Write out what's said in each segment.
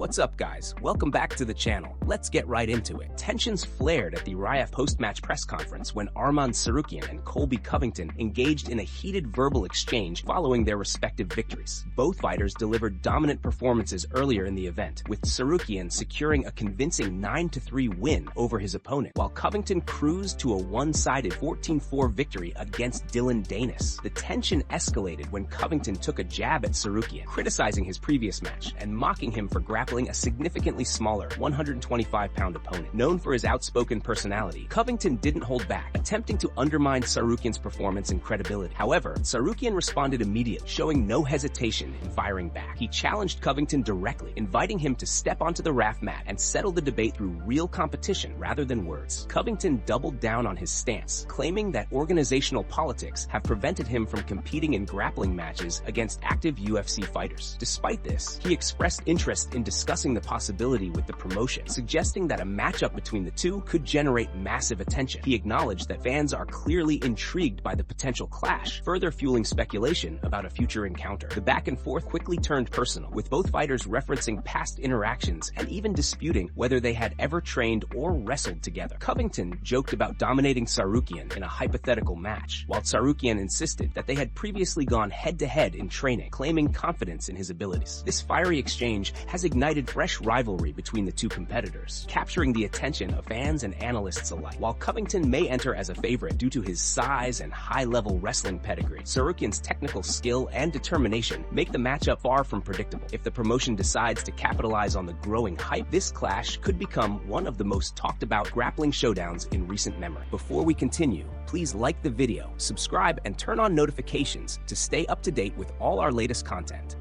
What's up, guys? Welcome back to the channel. Let's get right into it. Tensions flared at the RIAF post-match press conference when Arman Tsarukyan and Colby Covington engaged in a heated verbal exchange following their respective victories. Both fighters delivered dominant performances earlier in the event, with Tsarukyan securing a convincing 9-3 win over his opponent, while Covington cruised to a one-sided 14-4 victory against Dylan Danis. The tension escalated when Covington took a jab at Tsarukyan, criticizing his previous match and mocking him for grappling a significantly smaller 125-pound opponent. Known for his outspoken personality, Covington didn't hold back, attempting to undermine Tsarukyan's performance and credibility. However, Tsarukyan responded immediately, showing no hesitation in firing back. He challenged Covington directly, inviting him to step onto the RAF mat and settle the debate through real competition rather than words. Covington doubled down on his stance, claiming that organizational politics have prevented him from competing in grappling matches against active UFC fighters. Despite this, he expressed interest in discussing the possibility with the promotion, suggesting that a matchup between the two could generate massive attention. He acknowledged that fans are clearly intrigued by the potential clash, further fueling speculation about a future encounter. The back and forth quickly turned personal, with both fighters referencing past interactions and even disputing whether they had ever trained or wrestled together. Covington joked about dominating Tsarukyan in a hypothetical match, while Tsarukyan insisted that they had previously gone head-to-head in training, claiming confidence in his abilities. This fiery exchange has ignited fresh rivalry between the two competitors, capturing the attention of fans and analysts alike. While Covington may enter as a favorite due to his size and high-level wrestling pedigree, Tsarukyan's technical skill and determination make the matchup far from predictable. If the promotion decides to capitalize on the growing hype, this clash could become one of the most talked-about grappling showdowns in recent memory. Before we continue, please like the video, subscribe, and turn on notifications to stay up to date with all our latest content.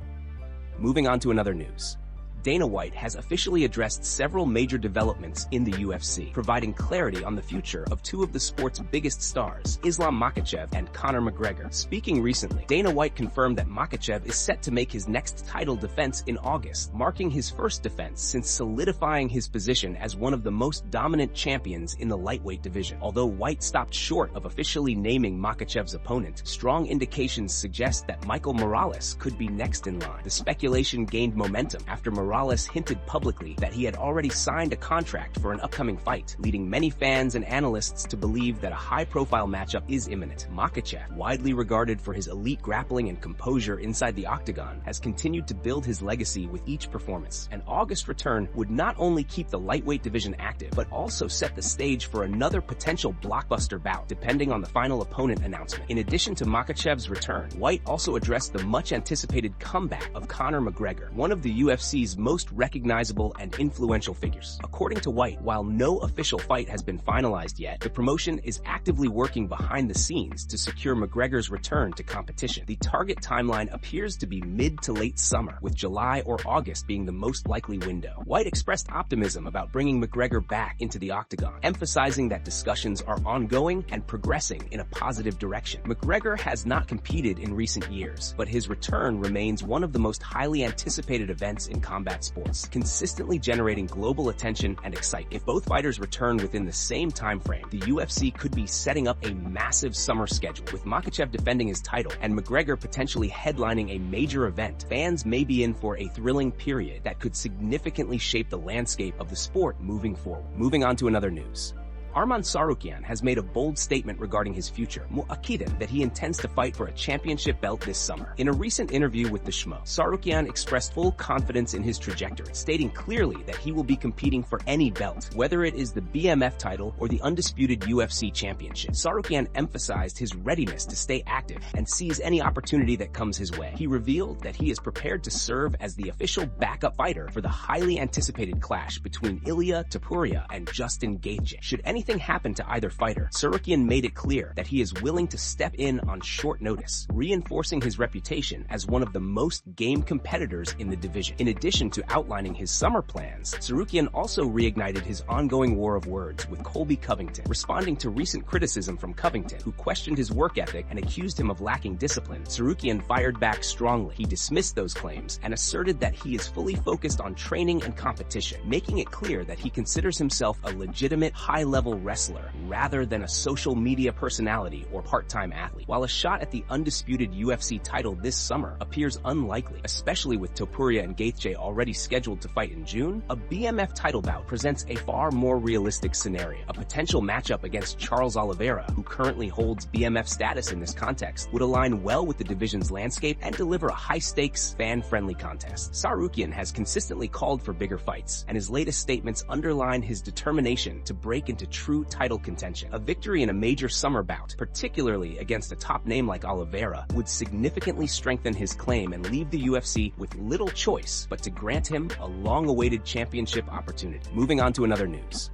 Moving on to another news. Dana White has officially addressed several major developments in the UFC, providing clarity on the future of two of the sport's biggest stars, Islam Makhachev and Conor McGregor. Speaking recently, Dana White confirmed that Makhachev is set to make his next title defense in August, marking his first defense since solidifying his position as one of the most dominant champions in the lightweight division. Although White stopped short of officially naming Makhachev's opponent, strong indications suggest that Michael Morales could be next in line. The speculation gained momentum after Morales hinted publicly that he had already signed a contract for an upcoming fight, leading many fans and analysts to believe that a high-profile matchup is imminent. Makhachev, widely regarded for his elite grappling and composure inside the octagon, has continued to build his legacy with each performance. An August return would not only keep the lightweight division active, but also set the stage for another potential blockbuster bout, depending on the final opponent announcement. In addition to Makhachev's return, White also addressed the much-anticipated comeback of Conor McGregor, one of the UFC's most recognizable and influential figures. According to White, while no official fight has been finalized yet, the promotion is actively working behind the scenes to secure McGregor's return to competition. The target timeline appears to be mid to late summer, with July or August being the most likely window. White expressed optimism about bringing McGregor back into the octagon, emphasizing that discussions are ongoing and progressing in a positive direction. McGregor has not competed in recent years, but his return remains one of the most highly anticipated events in combat sports, consistently generating global attention and excitement. If both fighters return within the same time frame, the UFC could be setting up a massive summer schedule, with Makhachev defending his title and McGregor potentially headlining a major event. Fans may be in for a thrilling period that could significantly shape the landscape of the sport moving forward. Moving on to another news. Arman Tsarukyan has made a bold statement regarding his future, mu'akkidan that he intends to fight for a championship belt this summer. In a recent interview with the Shmo, Tsarukyan expressed full confidence in his trajectory, stating clearly that he will be competing for any belt, whether it is the BMF title or the undisputed UFC championship. Tsarukyan emphasized his readiness to stay active and seize any opportunity that comes his way. He revealed that he is prepared to serve as the official backup fighter for the highly anticipated clash between Ilia Topuria and Justin Gaethje. Should anything happen to either fighter, Tsarukyan made it clear that he is willing to step in on short notice, reinforcing his reputation as one of the most game competitors in the division. In addition to outlining his summer plans, Tsarukyan also reignited his ongoing war of words with Colby Covington, responding to recent criticism from Covington, who questioned his work ethic and accused him of lacking discipline. Tsarukyan fired back strongly. He dismissed those claims and asserted that he is fully focused on training and competition, making it clear that he considers himself a legitimate high-level high-level wrestler rather than a social media personality or part-time athlete. While a shot at the undisputed UFC title this summer appears unlikely, especially with Topuria and Gaethje already scheduled to fight in June, a BMF title bout presents a far more realistic scenario. A potential matchup against Charles Oliveira, who currently holds BMF status in this context, would align well with the division's landscape and deliver a high-stakes, fan-friendly contest. Tsarukyan has consistently called for bigger fights, and his latest statements underline his determination to break into true title contention. A victory in a major summer bout, particularly against a top name like Oliveira, would significantly strengthen his claim and leave the UFC with little choice but to grant him a long-awaited championship opportunity. Moving on to another news.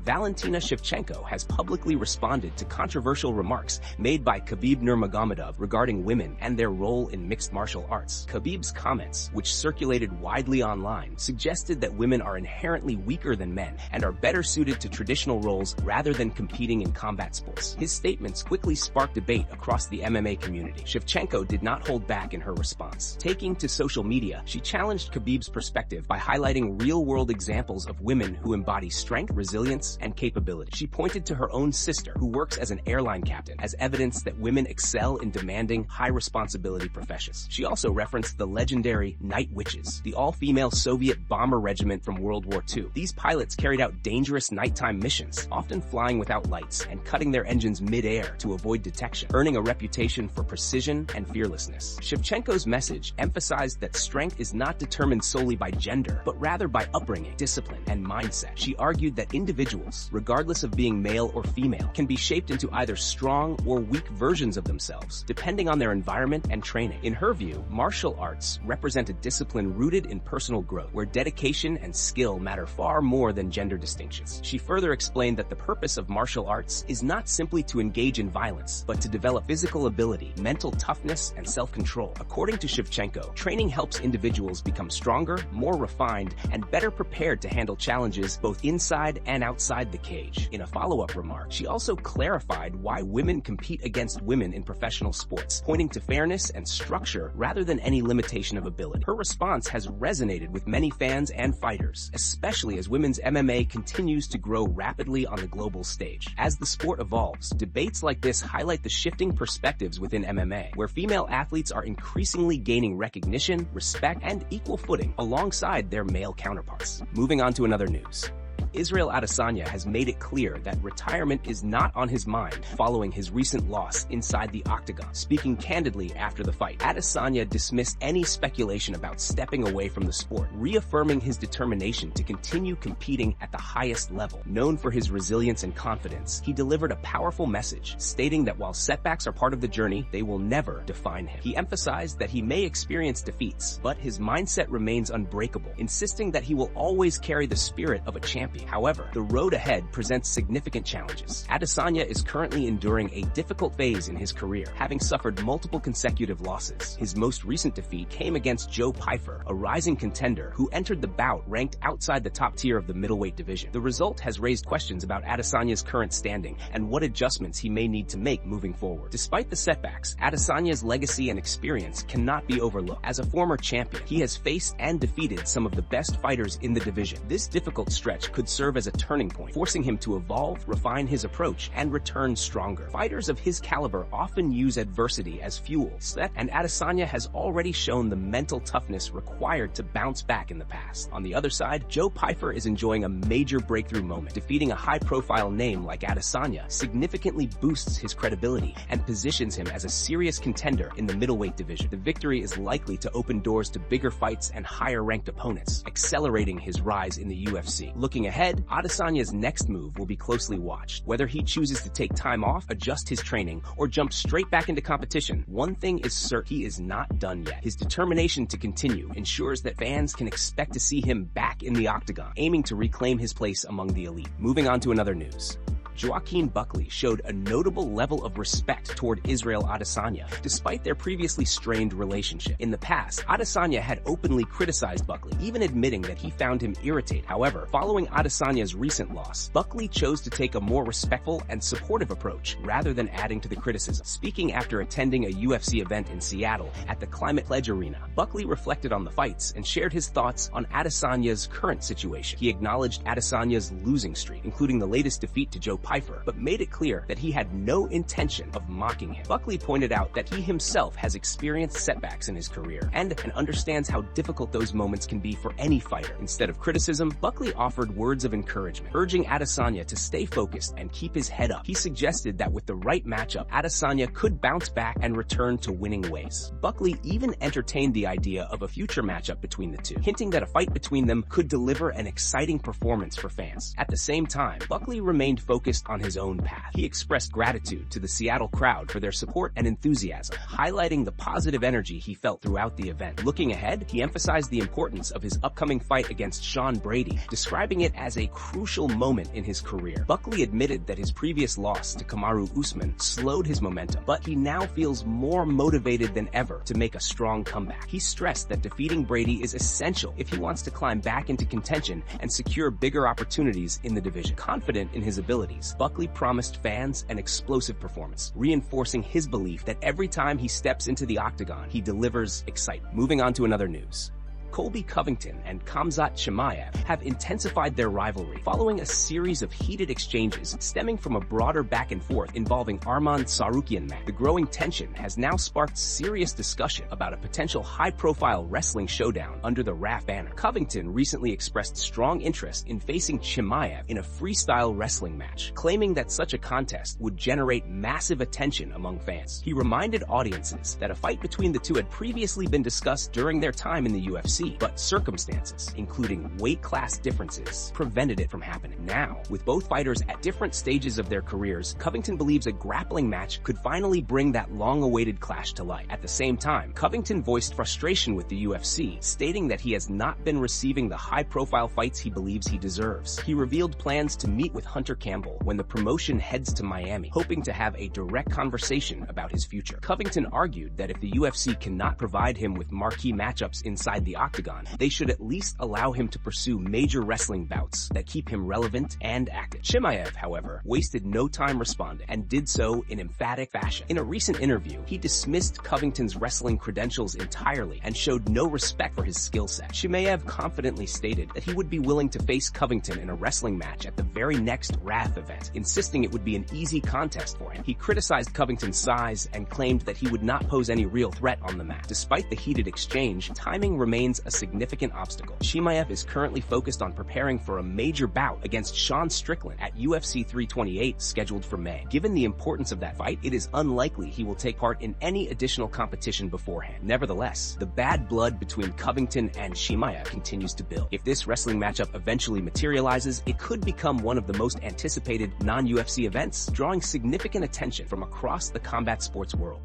Valentina Shevchenko has publicly responded to controversial remarks made by Khabib Nurmagomedov regarding women and their role in mixed martial arts. Khabib's comments, which circulated widely online, suggested that women are inherently weaker than men and are better suited to traditional roles rather than competing in combat sports. His statements quickly sparked debate across the MMA community. Shevchenko did not hold back in her response. Taking to social media, she challenged Khabib's perspective by highlighting real-world examples of women who embody strength, resilience, and capability. She pointed to her own sister, who works as an airline captain, as evidence that women excel in demanding, high-responsibility professions. She also referenced the legendary Night Witches, the all-female Soviet bomber regiment from World War II. These pilots carried out dangerous nighttime missions, often flying without lights and cutting their engines mid-air to avoid detection, earning a reputation for precision and fearlessness. Shevchenko's message emphasized that strength is not determined solely by gender, but rather by upbringing, discipline, and mindset. She argued that individuals, regardless of being male or female, can be shaped into either strong or weak versions of themselves, depending on their environment and training. In her view, martial arts represent a discipline rooted in personal growth, where dedication and skill matter far more than gender distinctions. She further explained that the purpose of martial arts is not simply to engage in violence, but to develop physical ability, mental toughness, and self-control. According to Shevchenko, training helps individuals become stronger, more refined, and better prepared to handle challenges both inside and outside the cage. In a follow-up remark, she also clarified why women compete against women in professional sports, pointing to fairness and structure rather than any limitation of ability. Her response has resonated with many fans and fighters, especially as women's MMA continues to grow rapidly on the global stage. As the sport evolves, debates like this highlight the shifting perspectives within MMA, where female athletes are increasingly gaining recognition, respect, and equal footing alongside their male counterparts. Moving on to another news. Israel Adesanya has made it clear that retirement is not on his mind following his recent loss inside the octagon. Speaking candidly after the fight, Adesanya dismissed any speculation about stepping away from the sport, reaffirming his determination to continue competing at the highest level. Known for his resilience and confidence, he delivered a powerful message, stating that while setbacks are part of the journey, they will never define him. He emphasized that he may experience defeats, but his mindset remains unbreakable, insisting that he will always carry the spirit of a champion. However, the road ahead presents significant challenges. Adesanya is currently enduring a difficult phase in his career, having suffered multiple consecutive losses. His most recent defeat came against Joe Pyfer, a rising contender who entered the bout ranked outside the top tier of the middleweight division. The result has raised questions about Adesanya's current standing and what adjustments he may need to make moving forward. Despite the setbacks, Adesanya's legacy and experience cannot be overlooked. As a former champion, he has faced and defeated some of the best fighters in the division. This difficult stretch could serve as a turning point, forcing him to evolve, refine his approach, and return stronger. Fighters of his caliber often use adversity as fuel, and Adesanya has already shown the mental toughness required to bounce back in the past. On the other side, Joe Pyfer is enjoying a major breakthrough moment. Defeating a high-profile name like Adesanya significantly boosts his credibility and positions him as a serious contender in the middleweight division. The victory is likely to open doors to bigger fights and higher-ranked opponents, accelerating his rise in the UFC. Looking ahead, Adesanya's next move will be closely watched. Whether he chooses to take time off, adjust his training, or jump straight back into competition, one thing is certain: he is not done yet. His determination to continue ensures that fans can expect to see him back in the octagon, aiming to reclaim his place among the elite. Moving on to another news. Joaquin Buckley showed a notable level of respect toward Israel Adesanya, despite their previously strained relationship. In the past, Adesanya had openly criticized Buckley, even admitting that he found him irritating. However, following Adesanya's recent loss, Buckley chose to take a more respectful and supportive approach, rather than adding to the criticism. Speaking after attending a UFC event in Seattle at the Climate Pledge Arena, Buckley reflected on the fights and shared his thoughts on Adesanya's current situation. He acknowledged Adesanya's losing streak, including the latest defeat to Joe Piper, but made it clear that he had no intention of mocking him. Buckley pointed out that he himself has experienced setbacks in his career and understands how difficult those moments can be for any fighter. Instead of criticism, Buckley offered words of encouragement, urging Adesanya to stay focused and keep his head up. He suggested that with the right matchup, Adesanya could bounce back and return to winning ways. Buckley even entertained the idea of a future matchup between the two, hinting that a fight between them could deliver an exciting performance for fans. At the same time, Buckley remained focused on his own path. He expressed gratitude to the Seattle crowd for their support and enthusiasm, highlighting the positive energy he felt throughout the event. Looking ahead, he emphasized the importance of his upcoming fight against Sean Brady, describing it as a crucial moment in his career. Buckley admitted that his previous loss to Kamaru Usman slowed his momentum, but he now feels more motivated than ever to make a strong comeback. He stressed that defeating Brady is essential if he wants to climb back into contention and secure bigger opportunities in the division. Confident in his abilities, Buckley promised fans an explosive performance, reinforcing his belief that every time he steps into the octagon, he delivers excitement. Moving on to another news. Colby Covington and Khamzat Chimaev have intensified their rivalry following a series of heated exchanges stemming from a broader back and forth involving Arman Tsarukyan match. The growing tension has now sparked serious discussion about a potential high-profile wrestling showdown under the RAF banner. Covington recently expressed strong interest in facing Chimaev in a freestyle wrestling match, claiming that such a contest would generate massive attention among fans. He reminded audiences that a fight between the two had previously been discussed during their time in the UFC, but circumstances, including weight class differences, prevented it from happening. Now, with both fighters at different stages of their careers, Covington believes a grappling match could finally bring that long-awaited clash to light. At the same time, Covington voiced frustration with the UFC, stating that he has not been receiving the high-profile fights he believes he deserves. He revealed plans to meet with Hunter Campbell when the promotion heads to Miami, hoping to have a direct conversation about his future. Covington argued that if the UFC cannot provide him with marquee matchups inside the octagon, they should at least allow him to pursue major wrestling bouts that keep him relevant and active. Chimaev, however, wasted no time responding and did so in emphatic fashion. In a recent interview, he dismissed Covington's wrestling credentials entirely and showed no respect for his skill set. Chimaev confidently stated that he would be willing to face Covington in a wrestling match at the very next RAF event, insisting it would be an easy contest for him. He criticized Covington's size and claimed that he would not pose any real threat on the mat. Despite the heated exchange, timing remains a significant obstacle. Chimaev is currently focused on preparing for a major bout against Sean Strickland at UFC 328 scheduled for May. Given the importance of that fight, it is unlikely he will take part in any additional competition beforehand. Nevertheless, the bad blood between Covington and Chimaev continues to build. If this wrestling matchup eventually materializes, it could become one of the most anticipated non-UFC events, drawing significant attention from across the combat sports world.